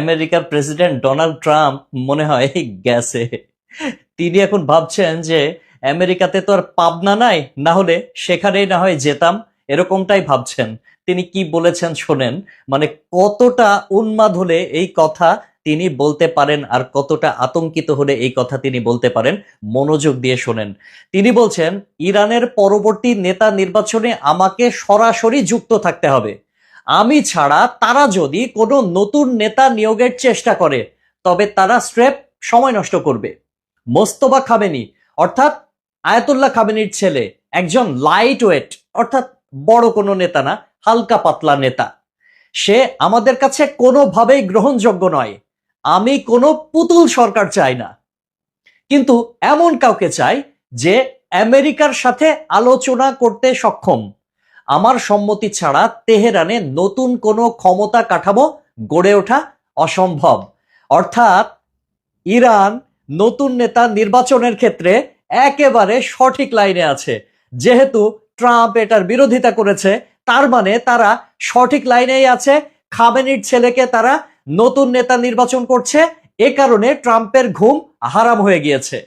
আমেরিকার president Donald Trump মনে হয় গেছে। তিনি এখন ভাবছেন যে আমেরিকাতে তো আর পাবনা নাই, না হলে সেখানেই না হয় যেতাম, এরকমটাই ভাবছেন। তিনি কি বলেছেন শোনেন, মানে কতটা উন্মাদ হলে এই কথা তিনি বলতে পারেন আর কতটা আতঙ্কিত হলে এই কথা তিনি বলতে পারেন, মনোযোগ দিয়ে শোনেন। তিনি বলছেন, ইরানের পরবর্তী নেতা নির্বাচনে আমাকে সরাসরি যুক্ত থাকতে হবে। আমি ছাড়া তারা যদি কোনো নতুন নেতা নিয়োগের চেষ্টা করে তবে তারা স্রেফ সময় নষ্ট করবে। মোস্তফা খামেনি অর্থাৎ আয়াতুল্লাহ খামেনির ছেলে একজন লাইট ওয়েট, অর্থাৎ বড় কোনো নেতা না, হালকা পাতলা নেতা। সে আমাদের কাছে কোনোভাবেই গ্রহণযোগ্য নয়। আমি কোনো পুতুল সরকার চাই না, কিন্তু এমন কাউকে চাই যে আমেরিকার সাথে আলোচনা করতে সক্ষম। আমার সম্মতি ছাড়া তেহরানে নতুন কোনো ক্ষমতা কাঠামো গড়ে ওঠা অসম্ভব। অর্থাৎ ইরান নতুন নেতা নির্বাচনের ক্ষেত্রে একেবারে সঠিক লাইনে আছে। যেহেতু ট্রাম্প এটার বিরোধিতা করেছে, তার মানে তারা সঠিক লাইনেই আছে। খামেনির ছেলেকে তারা নতুন নেতা নির্বাচন করছে, এ কারণে ট্রাম্পের ঘুম হারাম হয়ে গিয়েছে।